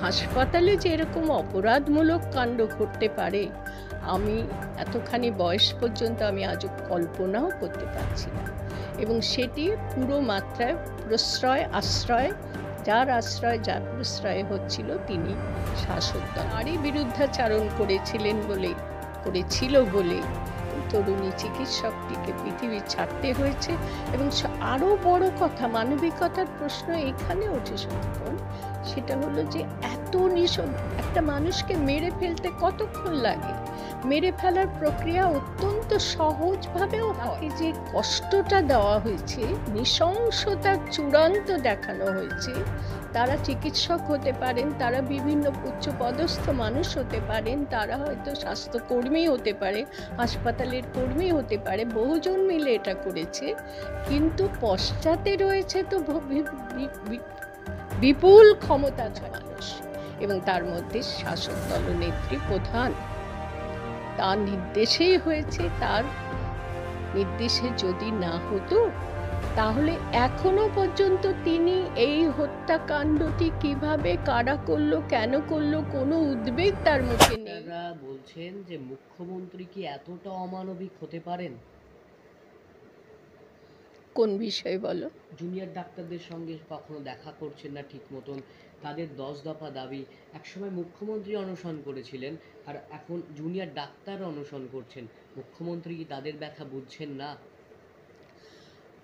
হাসপাতালে যে এরকম অপরাধমূলক কাণ্ড ঘটতে পারে, আমি এতখানি বয়স পর্যন্ত আমি আজও কল্পনাও করতে পারছি না। এবং সেটি পুরো মাত্রায় আশ্রয় যার প্রশ্রয়ে হচ্ছিল তিনি শাসক দল। তারই বিরুদ্ধাচারণ করেছিল বলে তরুণী চিকিৎসকটিকে পৃথিবী ছাড়তে হয়েছে। এবং আরও বড় কথা, মানবিকতার প্রশ্ন এখানে ওঠে সত্যন, সেটা হলো যে এত একটা মানুষকে মেরে ফেলতে কতক্ষণ লাগে? মেরে ফেলার প্রক্রিয়া অত্যন্ত সহজভাবেও হয়। যে কষ্টটা দেওয়া হয়েছে, নৃশংসতা চূড়ান্ত দেখানো হয়েছে। তারা চিকিৎসক হতে পারেন, তারা বিভিন্ন উচ্চপদস্থ মানুষ হতে পারেন, তারা হয়তো স্বাস্থ্যকর্মী হতে পারে, হাসপাতালের কর্মী হতে পারে, বহুজন মিলে এটা করেছে। কিন্তু পশ্চাতে রয়েছে তো বিপুল ক্ষমতা মানুষ, এবং তার মধ্যে শাসক দলনেত্রী প্রধান। তার নির্দেশেই হয়েছে। তার নির্দেশে যদি না হতো, তাহলে এখনো পর্যন্ত তিনি এই হত্যাকাণ্ডটি কিভাবে, কারা করলো, কেন করলো, কোনো উদ্বেগ তার মুখে নেই। বলছেন যে মুখ্যমন্ত্রী কি এতটা অমানবিক হতে পারেন? কোন বিষয়ে বলো? জুনিয়র ডাক্তারদের সঙ্গে কখনো দেখা করছেন না ঠিক মতন, তাদের 10 দফা দাবি। একসময় মুখ্যমন্ত্রী অনশন করেছিলেন, আর এখন জুনিয়র ডাক্তার অনশন করছেন। মুখ্যমন্ত্রী কি তাদের ব্যথা বুঝছেন না?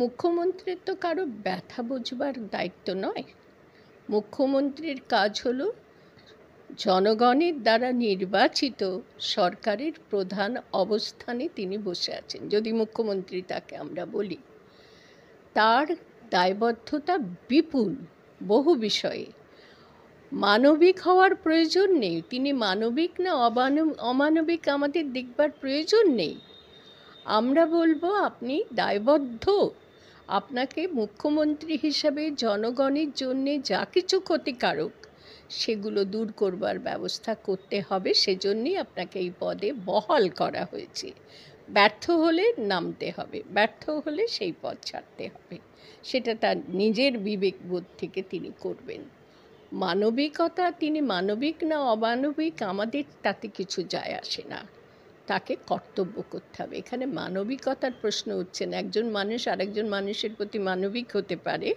মুখ্যমন্ত্রীর তো কারো ব্যথা বুঝবার দায়িত্ব নয়। মুখ্যমন্ত্রীর কাজ হলো জনগণের দ্বারা নির্বাচিত সরকারের প্রধান অবস্থানে তিনি বসে আছেন, যদি মুখ্যমন্ত্রী তাকে আমরা বলি। তার দায়বদ্ধতা বিপুল বহু বিষয়ে। মানবিক হওয়ার প্রয়োজন নেই। তিনি মানবিক না অমানবিক আমাদের দেখবার প্রয়োজন নেই। আমরা বলবো আপনি দায়বদ্ধ। আপনাকে মুখ্যমন্ত্রী হিসাবে জনগণের জন্য যা কিছু ক্ষতিকারক সেগুলো দূর করবার ব্যবস্থা করতে হবে। সেজন্যই আপনাকে এই পদে বহাল করা হয়েছে। ব্যর্থ হলে নামতে হবে, ব্যর্থ হলে সেই পদ ছাড়তে হবে। সেটা তার নিজের বিবেকবোধ থেকে তিনি করবেন। মানবিকতা, তিনি মানবিক না অমানবিক আমাদের তাতে কিছু যায় আসে না। তাকে কর্তব্য করতে হবে। এখানে মানবিকতার প্রশ্ন উঠছে না। একজন মানুষ আরেকজন মানুষের প্রতি মানবিক হতে পারে,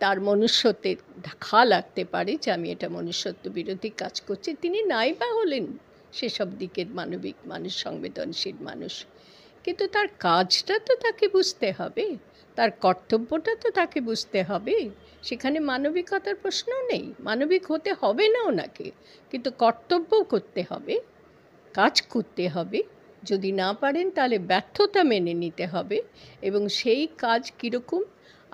তার মনুষ্যত্বের খা লাগতে পারে যে আমি এটা মনুষ্যত্ব বিরোধী কাজ করছি। তিনি নাই বা হলেন সেসব দিকের মানবিক মানুষ, সংবেদনশীল মানুষ, কিন্তু তার কাজটা তো তাকে বুঝতে হবে, তার কর্তব্যটা তো তাকে বুঝতে হবে। সেখানে মানবিকতার প্রশ্ন নেই। মানবিক হতে হবে না ওনাকে, কিন্তু কর্তব্য করতে হবে, কাজ করতে হবে। যদি না পারেন তাহলে ব্যর্থতা মেনে নিতে হবে। এবং সেই কাজ কীরকম?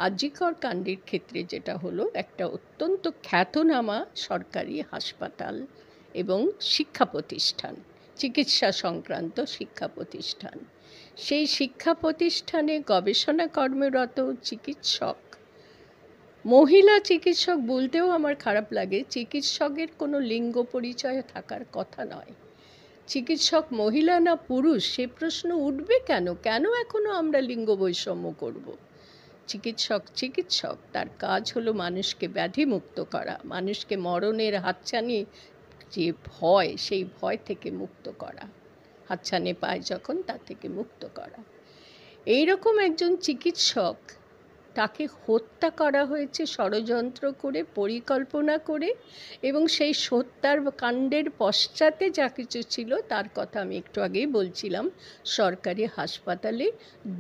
আজিকর কাণ্ডের ক্ষেত্রে যেটা হলো, একটা অত্যন্ত খ্যাতনামা সরকারি হাসপাতাল এবং শিক্ষা প্রতিষ্ঠান, চিকিৎসা সংক্রান্ত শিক্ষা প্রতিষ্ঠান, সেই শিক্ষা প্রতিষ্ঠানে গবেষণা কর্মরত চিকিৎসক, মহিলা চিকিৎসক বলতেও আমার খারাপ লাগে। চিকিৎসকের কোনো লিঙ্গ পরিচয় থাকার কথা নয়। চিকিৎসক মহিলা না পুরুষ সে প্রশ্ন উঠবে কেন? কেন এখনো আমরা লিঙ্গ বৈষম্য করব? চিকিৎসক তার কাজ হলো মানুষকে ব্যাধিমুক্ত করা, মানুষকে মরণের হাতছানি যে ভয়, সেই ভয় থেকে মুক্ত করা, হাতছানি পায় যখন তা থেকে মুক্ত করা। এইরকম একজন চিকিৎসক, তাকে হত্যা করা হয়েছে ষড়যন্ত্র করে, পরিকল্পনা করে। এবং সেই হত্যার কাণ্ডের পশ্চাতে যা কিছু ছিল তার কথা আমি একটু আগেই বলছিলাম। সরকারি হাসপাতালে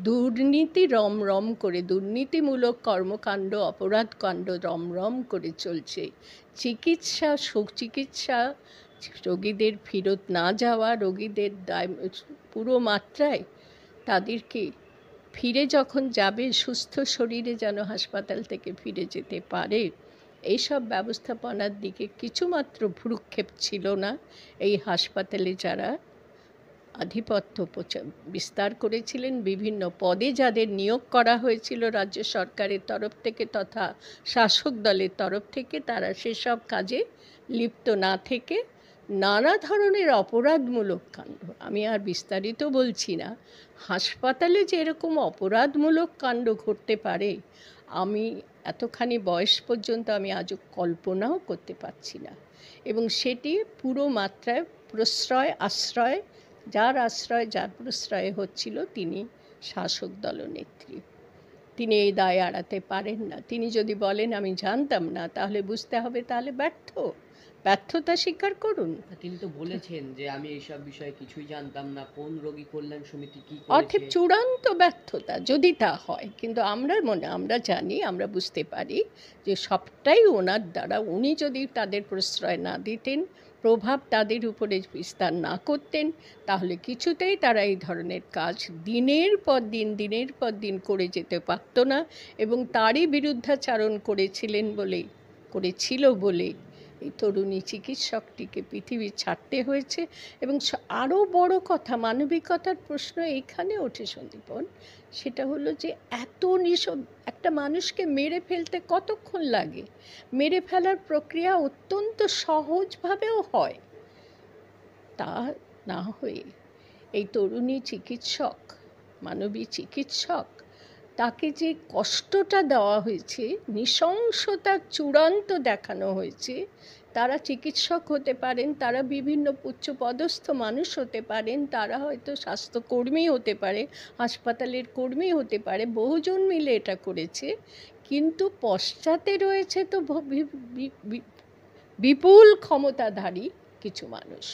দুর্নীতি রমরম করে, দুর্নীতিমূলক কর্মকাণ্ড, অপরাধ কাণ্ড রমরম করে চলছে। চিকিৎসা রোগীদের ফেরত না যাওয়া, রোগীদের পুরো মাত্রায় তাদেরকে ফিরে যখন যাবে সুস্থ শরীরে যেন হাসপাতাল থেকে ফিরে যেতে পারে, এইসব ব্যবস্থাপনার দিকে কিছুমাত্র ভ্রুক্ষেপ ছিল না। এই হাসপাতালে যারা আধিপত্য বিস্তার করেছিলেন, বিভিন্ন পদে যাদের নিয়োগ করা হয়েছিল রাজ্য সরকারের তরফ থেকে তথা শাসক দলের তরফ থেকে, তারা সেসব কাজে লিপ্ত না থেকে নানা ধরনের অপরাধমূলক কাণ্ড, আমি আর বিস্তারিত বলছি না। হাসপাতালে যে এরকম অপরাধমূলক কাণ্ড ঘটতে পারে, আমি এতখানি বয়স পর্যন্ত আমি আজও কল্পনাও করতে পারছি না। এবং সেটি পুরো মাত্রায় প্রশ্রয় আশ্রয়, যার আশ্রয় যার প্রশ্রয়ে হচ্ছিল তিনি শাসক দলনেত্রী। তিনি এই দায় এড়াতে পারেন না। তিনি যদি বলেন আমি জানতাম না, তাহলে বুঝতে হবে তাহলে ব্যর্থতা স্বীকার করুন। তিনি তো বলেছেন যে আমি এইসব বিষয়ে কিছুই জানতাম না, কোন রোগী কল্যাণ সমিতি কি অর্থাৎ করেছে। চূড়ান্ত ব্যর্থতা যদি তা হয়, কিন্তু আমরা জানি, আমরা বুঝতে পারি যে সবটাই ওনার দ্বারা। উনি যদি তাদের প্রশ্রয় না দিতেন, প্রভাব তাদের উপরে বিস্তার না করতেন, তাহলে কিছুতেই তারা এই ধরনের কাজ দিনের পর দিন করে যেতে পারত না। এবং তারই বিরুদ্ধাচারণ করেছিল বলে এই তরুণী চিকিৎসকটিকে পৃথিবী ছাড়তে হয়েছে। এবং আরও বড় কথা, মানবিকতার প্রশ্ন এইখানে ওঠে সন্দীপন, সেটা হলো যে এত একটা মানুষকে মেরে ফেলতে কতক্ষণ লাগে? মেরে ফেলার প্রক্রিয়া অত্যন্ত সহজভাবেও হয়। তা না হয়ে এই তরুণী চিকিৎসক, মানবী চিকিৎসক, তাকে যে কষ্টটা দেওয়া হয়েছে, নৃশংসতা চূড়ান্ত দেখানো হয়েছে। তারা চিকিৎসক হতে পারেন, তারা বিভিন্ন উচ্চপদস্থ মানুষ হতে পারেন, তারা হয়তো স্বাস্থ্যকর্মী হতে পারে, হাসপাতালের কর্মী হতে পারে, বহুজন মিলে এটা করেছে। কিন্তু পশ্চাতে রয়েছে তো বিপুল ক্ষমতাধারী কিছু মানুষ,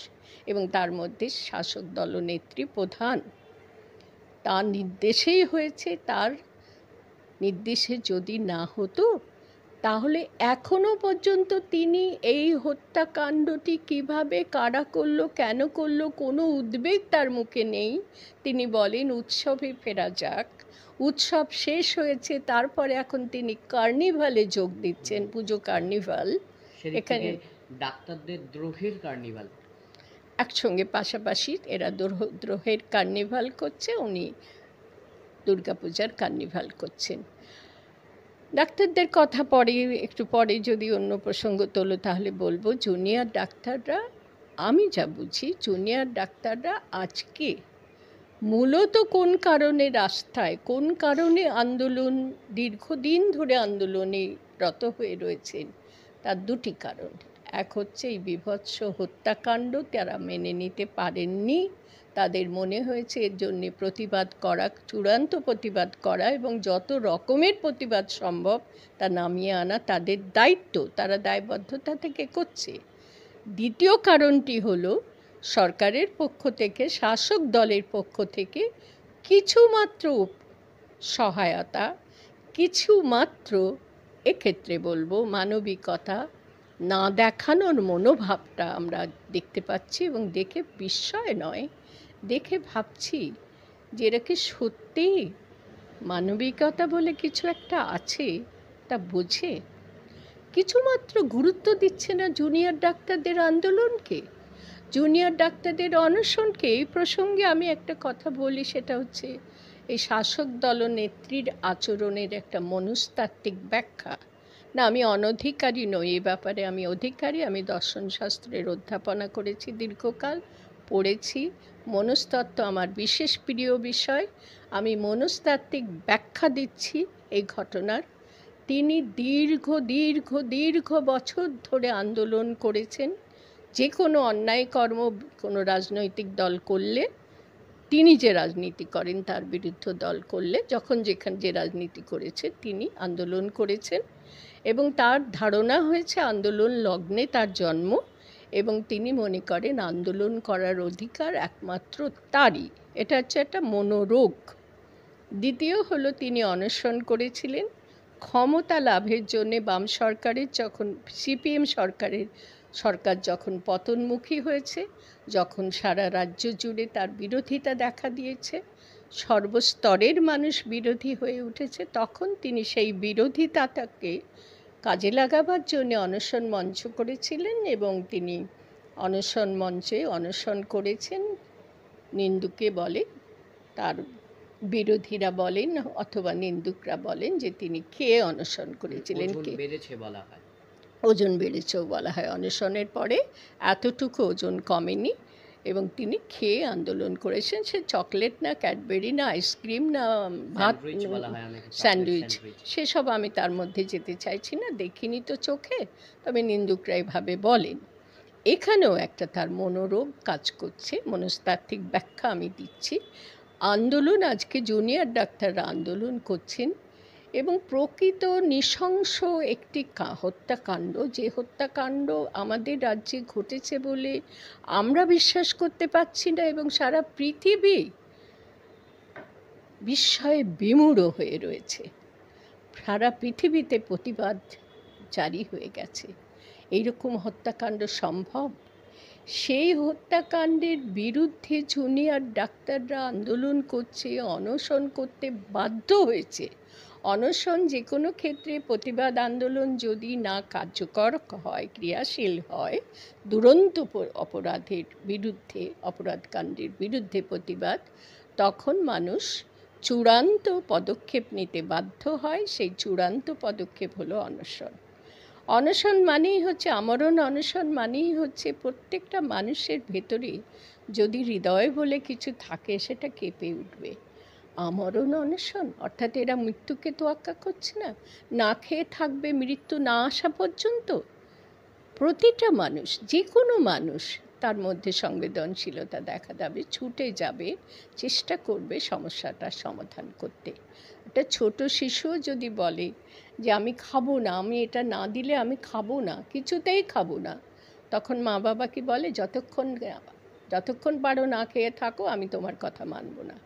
এবং তার মধ্যে শাসক দলনেত্রী প্রধান। তার নির্দেশেই হয়েছে। তার নির্দেশে যদি না হতো, তাহলে এখনো পর্যন্ত তিনি এই হত্যাকাণ্ডটি কিভাবে, কারা করলো, কেন করলো, কোনো উদ্বেগ তার মুখে নেই। তিনি বলেন উৎসবে ফেরা যাক। উৎসব শেষ হয়েছে, তারপরে এখন তিনি কার্নিভালে যোগ দিচ্ছেন, পুজো কার্নিভাল। এখানে ডাক্তারদের দ্রোহের কার্নিভাল একসঙ্গে পাশাপাশি এরা দ্রোহের কার্নিভাল করছে, উনি দুর্গাপূজার কার্নিভাল করছেন। ডাক্তারদের কথা একটু পরে যদি অন্য প্রসঙ্গ তোলো তাহলে বলবো, জুনিয়র ডাক্তাররা, আমি যা বুঝি জুনিয়র ডাক্তাররা আজকে মূলত কোন কারণে রাস্তায়, কোন কারণে আন্দোলন, দীর্ঘদিন ধরে আন্দোলনে রত হয়ে রয়েছেন, তার দুটি কারণ। এক হচ্ছে এই বীভৎস হত্যাকাণ্ড তারা মেনে নিতে পারেননি। তাদের মনে হয়েছে এর জন্যে চূড়ান্ত প্রতিবাদ করা এবং যত রকমের প্রতিবাদ সম্ভব তা নামিয়ে আনা তাদের দায়িত্ব, তারা দায়বদ্ধতা থেকে করছে। দ্বিতীয় কারণটি হলো সরকারের পক্ষ থেকে, শাসক দলের পক্ষ থেকে কিছুমাত্র সহায়তা, কিছুমাত্র এক্ষেত্রে বলবো মানবিকতা না দেখানোর মনোভাবটা আমরা দেখতে পাচ্ছি। এবং দেখে বিস্ময় নয়, দেখে ভাবছি যে এরা কি সত্যি মানবিকতা বলে কিছু একটা আছে তা বোঝে? কিছুমাত্র গুরুত্ব দিচ্ছে না জুনিয়র ডাক্তারদের আন্দোলনকে, জুনিয়র ডাক্তারদের অনশনকে। এই প্রসঙ্গে আমি একটা কথা বলি, সেটা হচ্ছে এই শাসক দলনেত্রীর আচরণের একটা মনস্তাত্ত্বিক ব্যাখ্যা। না, আমি অনধিকারী নই এ ব্যাপারে, আমি অধিকারী। আমি দর্শনশাস্ত্রের অধ্যাপনা করেছি দীর্ঘকাল, পড়েছি। মনস্তত্ত্ব আমার বিশেষ প্রিয় বিষয়। আমি মনস্তাত্ত্বিক ব্যাখ্যা দিচ্ছি এই ঘটনার। তিনি দীর্ঘ বছর ধরে আন্দোলন করেছেন। যে কোনো অন্যায় কর্ম কোনো রাজনৈতিক দল করলে, তিনি যে রাজনীতি করেন তার বিরুদ্ধে দল করলে, যখন যে রাজনীতি করেছে তিনি আন্দোলন করেছেন। এবং তার ধারণা হয়েছে আন্দোলন লগ্নে তার জন্ম, এবং তিনি মনে করেন আন্দোলন করার অধিকার একমাত্র তারই। এটা হচ্ছে একটা মনোরোগ। দ্বিতীয় হলো তিনি অনশন করেছিলেন ক্ষমতা লাভের জন্যে। বাম সরকারের যখন, সিপিএম সরকার যখন পতনমুখী হয়েছে, যখন সারা রাজ্য জুড়ে তার বিরোধিতা দেখা দিয়েছে, সর্বস্তরের মানুষ বিরোধী হয়ে উঠেছে, তখন তিনি সেই বিরোধিতাটাকে কাজে লাগাবার জন্য অনশন মঞ্চ করেছিলেন। এবং তিনি অনশন মঞ্চে অনশন করেছেন, নিন্দুকে বলে, তার বিরোধীরা বলেন অথবা নিন্দুকরা বলেন যে তিনি খেয়ে অনশন করেছিলেন। ওজন বেড়েছেও বলা হয়। অনশনের পরে এতটুকু ওজন কমেনি, এবং তিনি খেয়ে আন্দোলন করেছেন। সে চকলেট না, ক্যাডবেরি না, আইসক্রিম না, ভাত, স্যান্ডউইচ বলা হয় অনেকে, চকলেট স্যান্ডউইচ, স্যান্ডউইচ। সেসব আমি তার মধ্যে যেতে চাইছি না, দেখিনি তো চোখে, তবে নিন্দুকরা এভাবে বলেন। এখানেও একটা তার মনোরোগ কাজ করছে, মনস্তাত্ত্বিক ব্যাখ্যা আমি দিচ্ছি। আন্দোলন, আজকে জুনিয়র ডাক্তাররা আন্দোলন করছেন এবং প্রকৃত নৃশংস একটি হত্যাকাণ্ড, যে হত্যাকাণ্ড আমাদের রাজ্যে ঘটেছে বলে আমরা বিশ্বাস করতে পারছি না এবং সারা পৃথিবী বিস্ময়ে বিমূঢ় হয়ে রয়েছে। সারা পৃথিবীতে প্রতিবাদ জারি হয়ে গেছে। এইরকম হত্যাকাণ্ড সম্ভব? সেই হত্যাকাণ্ডের বিরুদ্ধে জুনিয়র ডাক্তাররা আন্দোলন করছে, অনশন করতে বাধ্য হয়েছে। অনশন যে কোনো ক্ষেত্রে, প্রতিবাদ আন্দোলন যদি না কার্যকর হয়, ক্রিয়াশীল হয়, দুরন্ত অপরাধের বিরুদ্ধে, অপরাধকাণ্ডের বিরুদ্ধে প্রতিবাদ, তখন মানুষ চূড়ান্ত পদক্ষেপ নিতে বাধ্য হয়। সেই চূড়ান্ত পদক্ষেপ হলো অনশন। অনশন মানেই হচ্ছে, আমরণ অনশন মানেই হচ্ছে প্রত্যেকটা মানুষের ভেতরে যদি হৃদয় বলে কিছু থাকে সেটা কেঁপে উঠবে। আমরণ অনশন অর্থাৎ এরা মৃত্যুকে তোয়াক্কা করছে না, না খেয়ে থাকবে মৃত্যু না আসা পর্যন্ত। প্রতিটা মানুষ, যে কোনো মানুষ, তার মধ্যে সংবেদনশীলতা দেখা যাবে, ছুটে যাবে, চেষ্টা করবে সমস্যাটার সমাধান করতে। একটা ছোট শিশুও যদি বলে যে আমি খাবো না, আমি এটা না দিলে আমি খাবো না, কিছুতেই খাবো না, তখন মা বাবা কি বলে, যতক্ষণ পারো না খেয়ে থাকো, আমি তোমার কথা মানব না।